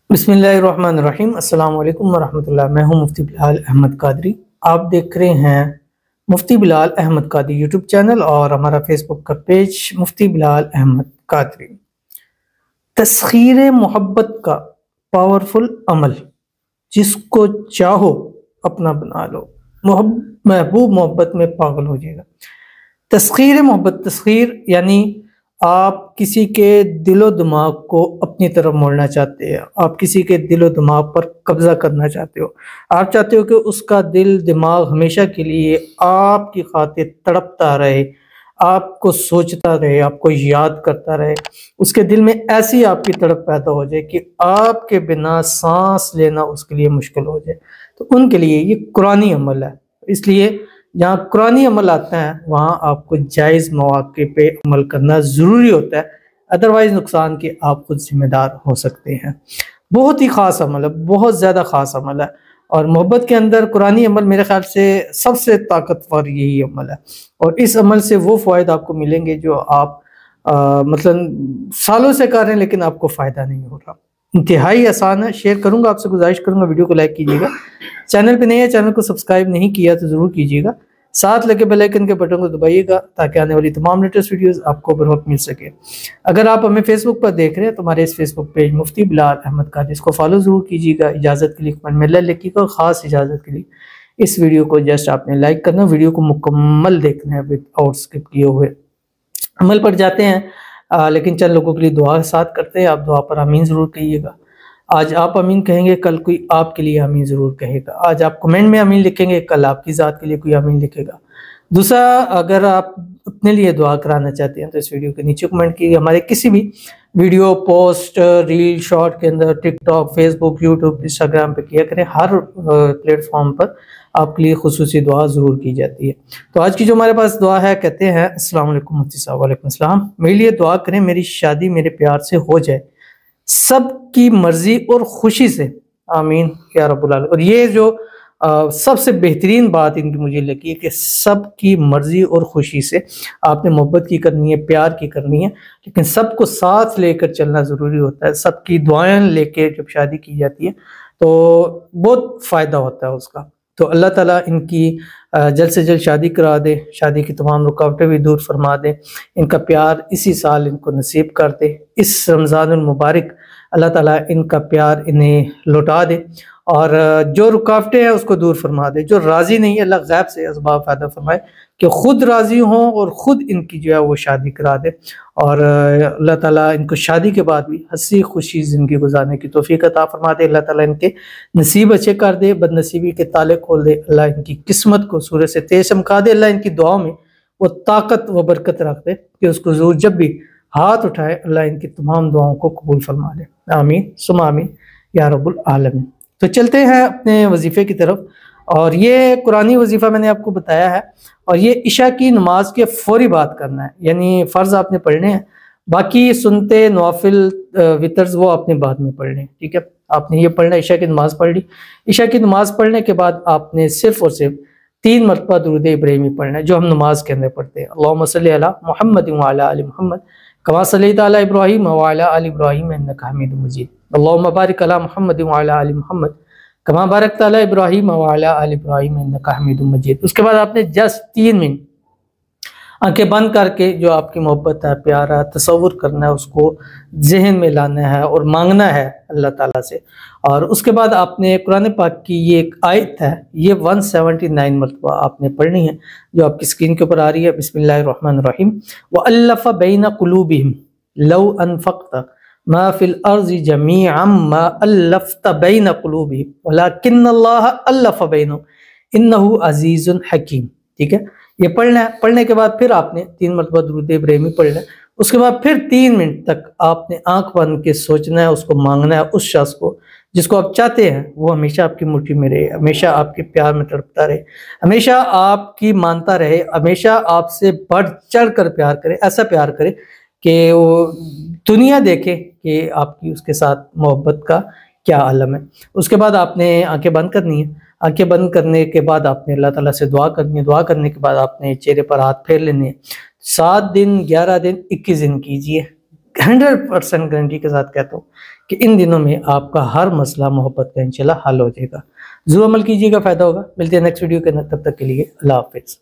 बिस्मिल्लाहिर्रहमानिर्रहीम। अस्सलाम वालेकुम वरहमतुल्लाह। मैं हूं मुफ्ती बिलाल अहमद कादरी। आप देख रहे हैं मुफ्ती बिलाल अहमद कादरी यूट्यूब चैनल और हमारा फेसबुक का पेज मुफ्ती बिलाल अहमद कादरी। तस्खीर मोहब्बत का पावरफुल अमल, जिसको चाहो अपना बना लो, महबूब मोहब्बत में पागल हो जाएगा। तस्खीर मोहब्बत, तस्खीर यानी आप किसी के दिलो दिमाग को अपनी तरफ मोड़ना चाहते हैं, आप किसी के दिलो दिमाग पर कब्जा करना चाहते हो। आप चाहते हो कि उसका दिल दिमाग हमेशा के लिए आपकी खातिर तड़पता रहे, आपको सोचता रहे, आपको याद करता रहे। उसके दिल में ऐसी आपकी तड़प पैदा हो जाए कि आपके बिना सांस लेना उसके लिए मुश्किल हो जाए। तो उनके लिए ये कुरानी अमल है। इसलिए जहाँ कुरानी अमल आता है वहाँ आपको जायज़ मौके पे अमल करना ज़रूरी होता है, अदरवाइज़ नुकसान के आप खुद जिम्मेदार हो सकते हैं। बहुत ही ख़ास अमल है, बहुत ज़्यादा ख़ास अमल है। और मोहब्बत के अंदर कुरानी अमल मेरे ख्याल से सबसे ताकतवर यही अमल है। और इस अमल से वो फ़ायदा आपको मिलेंगे जो आप मतलब सालों से कर रहे हैं लेकिन आपको फ़ायदा नहीं हो रहा। इंतहाई आसान है, शेयर करूंगा, आपसे गुजारिश करूंगा वीडियो को लाइक कीजिएगा। चैनल पे नए है, चैनल को सब्सक्राइब नहीं किया तो ज़रूर कीजिएगा। साथ लगे बेल आइकन के बटन को दबाइएगा ताकि आने वाली तमाम लेटेस्ट वीडियोस आपको बर वक्त मिल सके। अगर आप हमें फेसबुक पर देख रहे हैं तो हमारे इस फेसबुक पेज मुफ्ती बिलाल अहमद कादरी, इसको फॉलो ज़रूर कीजिएगा। इजाज़त के लिए कमेंट में लिखिएगा, ख़ास इजाज़त के लिए इस वीडियो को जस्ट आपने लाइक करना, वीडियो को मुकम्मल देखना है विद आउट स्किप किए हुए। अमल पर जाते हैं, लेकिन चंद लोगों के लिए दुआ साथ करते हैं। आप दुआ पर आमीन ज़रूर कहिएगा। आज आप अमीन कहेंगे, कल कोई आपके लिए अमीन ज़रूर कहेगा। आज आप कमेंट में अमीन लिखेंगे, कल आपकी ज़ात के लिए कोई अमीन लिखेगा। दूसरा, अगर आप अपने लिए दुआ कराना चाहते हैं तो इस वीडियो के नीचे कमेंट कीजिए। हमारे किसी भी वीडियो, पोस्ट, रील, शॉर्ट के अंदर टिकटॉक, फेसबुक, यूट्यूब, इंस्टाग्राम पे किया करें। हर प्लेटफॉर्म पर आपके लिए खुसूसी दुआ ज़रूर की जाती है। तो आज की जो हमारे पास दुआ है, कहते हैं अस्सलाम वालेकुम मुफ्ती साहब। वालेकुम सलाम। मेरे लिए दुआ करें, मेरी शादी मेरे प्यार से हो जाए, सबकी मर्जी और खुशी से, आमीन या रब्बुल आलमीन। और ये जो सबसे बेहतरीन बात इनकी मुझे लगी है कि सबकी मर्जी और खुशी से आपने मोहब्बत की करनी है, प्यार की करनी है, लेकिन सबको साथ लेकर चलना ज़रूरी होता है। सबकी दुआएं लेके जब शादी की जाती है तो बहुत फ़ायदा होता है उसका। तो अल्लाह ताला इनकी जल्द से जल्द शादी करा दे, शादी की तमाम रुकावटें भी दूर फरमा दे, इनका प्यार इसी साल इनको नसीब कर दे। इस रमज़ानुल मुबारक अल्लाह ताला इनका प्यार इन्हें लौटा दे और जो रुकावटें हैं उसको दूर फरमा दे। जो राज़ी नहीं है अल्लाह गैब से असबाब फ़ायदा फरमाए कि ख़ुद राज़ी हों और ख़ुद इनकी जो है वो शादी करा दे। और अल्लाह ताला इनको शादी के बाद भी हंसी खुशी ज़िंदगी गुजारने की तौफीक अता फरमा दे। अल्लाह ताला इनके नसीब अच्छे कर दे, बदनसीबी के ताले खोल दे। अल्लाह इनकी किस्मत को सूरज से तेज चमका दे। अल्लाह इनकी दुआओं में वो ताकत व बरकत रख दे कि उसको ज़रूर जब भी हाथ उठाए अल्लाह इनकी तमाम दुआओं को कबूल फरमा ले। आमीन सुम्मा आमीन या रब्बुल आलमीन। तो चलते हैं अपने वजीफ़े की तरफ। और ये कुरानी वजीफ़ा मैंने आपको बताया है और ये इशा की नमाज के फौरी बाद करना है, यानी फ़र्ज़ आपने पढ़ने हैं, बाकी सुनते नवाफिल वितर्स वो आपने बाद में पढ़ने। ठीक है, आपने ये पढ़ना, इशा की नमाज पढ़ ली। इशा की नमाज पढ़ने के बाद आपने सिर्फ़ और सिर्फ 3 मरतबा दुरूद इब्राहिमी पढ़ना है जो हम नमाज के अंदर पढ़ते हैं। अल्लाहुम्मा सल्ली अला मुहम्मद व अला आलि मुहम्मद कमा सल्लैता अला इब्राहीम व अला आलि इब्राहीम इन्नका हमीदुम मजीद। अल्लाहुम्मा बारिक अला मुहम्मद व अला आलि मुहम्मद कमा बारकता अला इब्राहीम व अला आलि इब्राहीम इन्नका हमीदुम मजीद। उसके बाद आपने जस्ट 3 मिनट आंखें बंद करके जो आपकी मोहब्बत है, प्यार है, तसव्वुर करना है, उसको जहन में लाना है और मांगना है अल्लाह ताला से। और उसके बाद आपने कुरान पाक की ये एक आयत है, ये 179 मरतबा आपने पढ़नी है जो आपकी स्क्रीन के ऊपर आ रही है। बिस्मिल्लाहिर्रहमानिर्रहीम। व अल्लफ़ बैन क़ुलूबिहिम लौ अनफ़क़्त मा फ़िल अर्ज़ि जमीअन मा अल्लफ़्त बैन क़ुलूबिहिम वलाकिन्नल्लाह अल्लफ़ बैनहुम इन्नहु अज़ीज़ुन हकीम। ठीक है, ये पढ़ना है। पढ़ने के बाद फिर आपने 3 मरतबा दुरूद इब्राहिमी पढ़ना है। उसके बाद फिर 3 मिनट तक आपने आंख बंद के सोचना है, उसको मांगना है, उस शख्स को जिसको आप चाहते हैं वो हमेशा आपकी मुट्ठी में रहे, हमेशा आपके प्यार में तड़पता रहे, हमेशा आपकी मानता रहे, हमेशा आपसे बढ़ चढ़ कर प्यार करे, ऐसा प्यार करे कि वो दुनिया देखे कि आपकी उसके साथ मोहब्बत का क्या आलम है। उसके बाद आपने आंखें बंद करनी है। आंखें बंद करने के बाद आपने अल्लाह ताला से दुआ करनी है। दुआ करने के बाद आपने चेहरे पर हाथ फेर लेने हैं। 7 दिन, 11 दिन, 21 दिन कीजिए। 100% गारंटी के साथ कहता हूँ कि इन दिनों में आपका हर मसला मोहब्बत का इंशाल्लाह हल हो जाएगा। ज़रूर अमल कीजिएगा, फ़ायदा होगा। मिलते हैं नेक्स्ट वीडियो के अंदर, तब तक के लिए अल्लाह हाफ़िज़।